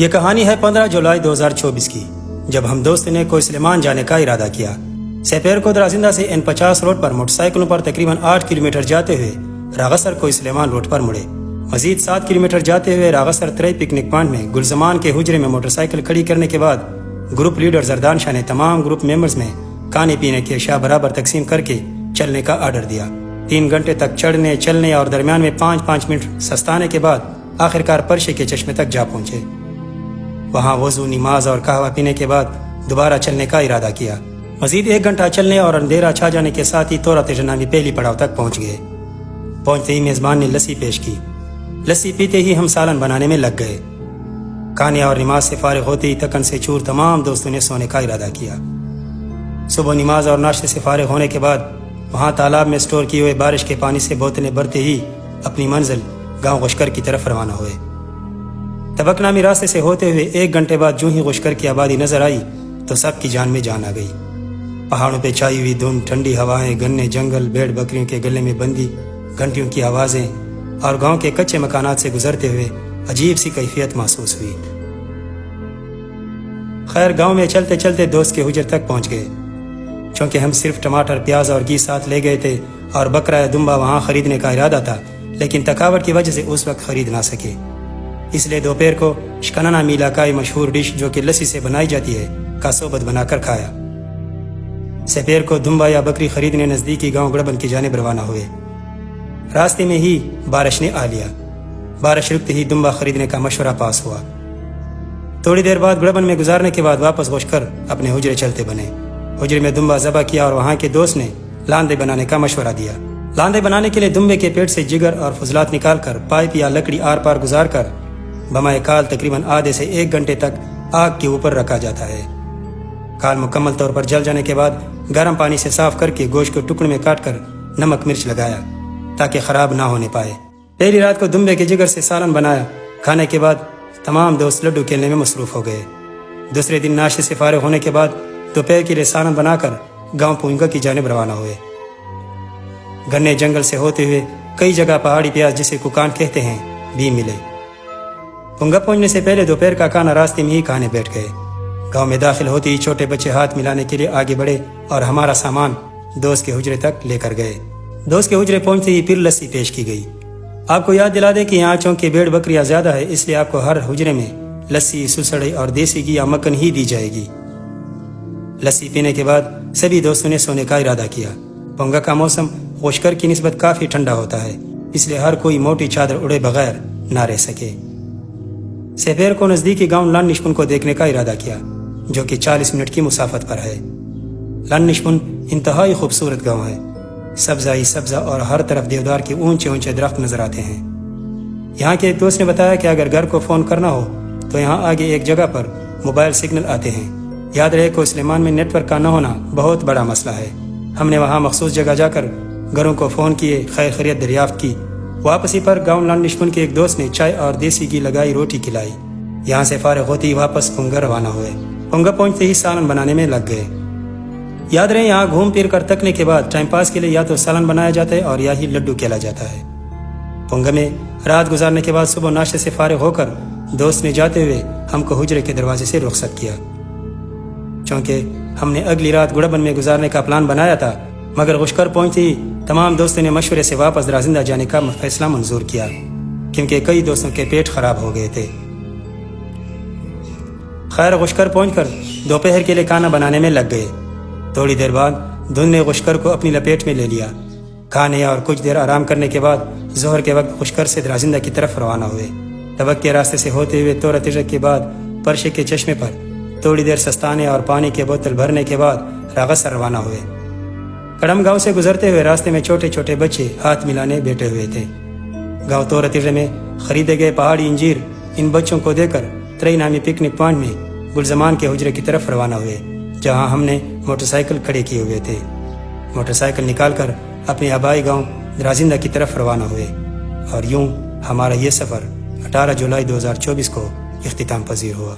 یہ کہانی ہے 15 جولائی 2024 کی، جب ہم دوست نے کوئی سلیمان جانے کا ارادہ کیا۔ سپیر کو درازندہ سے N50 روڈ پر موٹر سائیکلوں پر تقریباً 8 کلومیٹر جاتے ہوئے راغسر کوئی سلیمان روڈ پر مڑے۔ مزید 7 کلومیٹر جاتے ہوئے راغسر ترئی پکنک پوائنٹ میں گلزمان کے حجرے میں موٹر سائیکل کھڑی کرنے کے بعد گروپ لیڈر زردان شاہ نے تمام گروپ ممبرز میں کھانے پینے کی اشیاء برابر تقسیم کر کے چلنے کا آرڈر دیا۔ 3 گھنٹے تک چڑھنے چلنے اور درمیان میں 5-5 منٹ سستانے کے بعد آخرکار پرشے کے چشمے تک جا پہنچے۔ وہاں وضو، نماز اور قہوہ پینے کے بعد دوبارہ چلنے کا ارادہ کیا۔ مزید 1 گھنٹہ چلنے اور اندھیرا چھا جانے کے ساتھ ہی تورا تجنا بھی پہلی پڑاؤ تک پہنچ گئے۔ پہنچتے ہی میزبان نے لسی پیش کی۔ لسی پیتے ہی ہم سالن بنانے میں لگ گئے۔ کھانے اور نماز سے فارغ ہوتے ہی تکن سے چور تمام دوستوں نے سونے کا ارادہ کیا۔ صبح نماز اور ناشتے سے فارغ ہونے کے بعد وہاں تالاب میں سٹور کیے ہوئے بارش کے پانی سے بوتلیں بھرتے ہی اپنی منزل گاؤں غشکر کی طرف روانہ ہوئے۔ تبک نامی راستے سے ہوتے ہوئے 1 گھنٹے بعد جو ہی غشکر کی آبادی نظر آئی تو سب کی جان میں جان آ گئی۔ پہاڑوں پہ چھائی ہوئی دھند، ٹھنڈی ہوائیں، گنے، جنگل، بھیڑ بکریوں کے گلے میں بندی، گھنٹیوں کی آوازیں اور گاؤں کے کچے مکانات سے گزرتے ہوئے عجیب سی کیفیت محسوس ہوئی۔ خیر گاؤں میں چلتے چلتے دوست کے حجر تک پہنچ گئے۔ چونکہ ہم صرف ٹماٹر، پیاز اور گھی ساتھ لے گئے تھے اور بکرا یا دمبا وہاں خریدنے کا ارادہ تھا، لیکن تھکاوٹ کی وجہ سے اس وقت خرید نہ سکے، اس لیے دوپہر کو شکننا نامی علاقائی مشہور ڈش جو کہ لسی سے بنائی جاتی ہے کا صوبت بنا کر کھایا۔ سپیر کو دمبا یا بکری خریدنے نزدیکی گاؤں گڑبن کی جانب روانہ ہوئے۔ راستے میں ہی بارش نے آ لیا۔ بارش رکتے ہی دمبا خریدنے کا مشورہ پاس ہوا۔ تھوڑی دیر بعد گڑبن میں گزارنے کے بعد واپس گوش کر اپنے حجرے چلتے بنے۔ حجرے میں دمبا ذبح کیا اور وہاں کے دوست نے لاندے بنانے کا مشورہ دیا۔ لاندے بنانے کے لیے دمبے کے پیٹ سے جگر اور فضلات نکال کر پائپ یا لکڑی آر پار گزار کر بمائے کال تقریباً آدھے سے 1 گھنٹے تک آگ کے اوپر رکھا جاتا ہے۔ کال مکمل طور پر جل جانے کے بعد گرم پانی سے صاف کر کے گوشت کو ٹکڑے میں کاٹ کر نمک مرچ لگایا تاکہ خراب نہ ہونے پائے۔ پہلی رات کو دمبے کے جگر سے سالن بنایا۔ کھانے کے بعد تمام دوست لڈو کھیلنے میں مصروف ہو گئے۔ دوسرے دن ناشتے سے فارغ ہونے کے بعد دوپہر کے لیے سالن بنا کر گاؤں پونگا کی جانب روانہ ہوئے۔ گنے جنگل سے ہوتے ہوئے کئی جگہ پہاڑی پیاز جسے ککان کہتے ہیں بھی ملے۔ پونگا پہنچنے سے پہلے دوپہر کا کھانا راستے میں ہی کھانے بیٹھ گئے۔ گاؤں میں داخل ہوتے ہی چھوٹے بچے ہاتھ ملانے کے لیے آگے بڑھے اور ہمارا سامان دوست کے حجرے تک لے کر گئے۔ دوست کے حجرے پہنچتے ہی پھر لسی پیش کی گئی۔ آپ کو یاد دلا دے کہ یہاں چونکہ بھیڑ بکریاں زیادہ ہے، اس لیے آپ کو ہر حجرے میں لسی، سسڑے اور دیسی گھی یا مکھن ہی دی جائے گی۔ لسی پینے کے بعد سبھی دوستوں نے سونے کا ارادہ کیا۔ پونگا کا موسم غشکر کی نسبت کافی ٹھنڈا ہوتا ہے، اس لیے ہر کوئی موٹی چادر اڑے بغیر نہ رہ سکے۔ سپیر کو نزدیکی گاؤں لان نشپن کو دیکھنے کا ارادہ کیا، جو کہ 40 منٹ کی مسافت پر ہے۔ لان نشپن انتہائی خوبصورت گاؤں ہے۔ سبزہ ہی سبزہ اور ہر طرف دیودار کے اونچے اونچے درخت نظر آتے ہیں۔ یہاں کے ایک دوست نے بتایا کہ اگر گھر کو فون کرنا ہو تو یہاں آگے ایک جگہ پر موبائل سگنل آتے ہیں۔ یاد رہے کہ سلیمان میں نیٹ ورک کا نہ ہونا بہت بڑا مسئلہ ہے۔ ہم نے وہاں مخصوص جگہ جا کر گھروں کو فون کیے، خیر خیریت دریافت کی۔ واپسی پر گاؤں لان نشپن کے ایک دوست نے چائے اور دیسی گھی لگائی روٹی کھلائی۔ یہاں سے فارغ ہوتے ہی واپس پونگا روانہ ہوئے۔ پونگا پہنچتے ہی سالن بنانے میں لگ گئے۔ یاد رہے یہاں گھوم پھر کر تکنے کے بعد ٹائم پاس کے لیے یا تو سالن بنایا جاتا ہے اور یا ہی لڈو کھیلا جاتا ہے۔ پونگا میں رات گزارنے کے بعد صبح ناشتے سے فارغ ہو کر دوست نے جاتے ہوئے ہم کو حجرے کے دروازے سے رخصت کیا۔ چونکہ ہم نے اگلی رات گڑبن میں گزارنے کا پلان بنایا تھا، مگر غشکر پہنچتے ہی تمام دوستوں نے مشورے سے واپس درازندہ جانے کا فیصلہ منظور کیا، کیونکہ کئی دوستوں کے پیٹ خراب ہو گئے تھے۔ خیر غشکر پہنچ کر دوپہر کے لیے کھانا بنانے میں لگ گئے۔ تھوڑی دیر بعد دھند نے غشکر کو اپنی لپیٹ میں لے لیا۔ کھانے اور کچھ دیر آرام کرنے کے بعد ظہر کے وقت غشکر سے درازندہ کی طرف روانہ ہوئے۔ تبک کے راستے سے ہوتے ہوئے تورا تجرک کے بعد پرشے کے چشمے پر تھوڑی دیر سستانے اور پانی کے بوتل بھرنے کے بعد راغسر روانہ ہوئے۔ کڑم گاؤں سے گزرتے ہوئے راستے میں چھوٹے چھوٹے بچے ہاتھ ملانے بیٹھے ہوئے تھے۔ گاؤں تورا تجرے میں خریدے گئے پہاڑی انجیر ان بچوں کو دے کر ترئی نامی پکنک پوائنٹ میں گلزمان کے حجرے کی طرف روانہ ہوئے، جہاں ہم نے موٹر سائیکل کھڑے کیے ہوئے تھے۔ موٹر سائیکل نکال کر اپنے آبائی گاؤں درازندہ کی طرف روانہ ہوئے اور یوں ہمارا یہ سفر 18 جولائی 2024 کو اختتام پذیر ہوا۔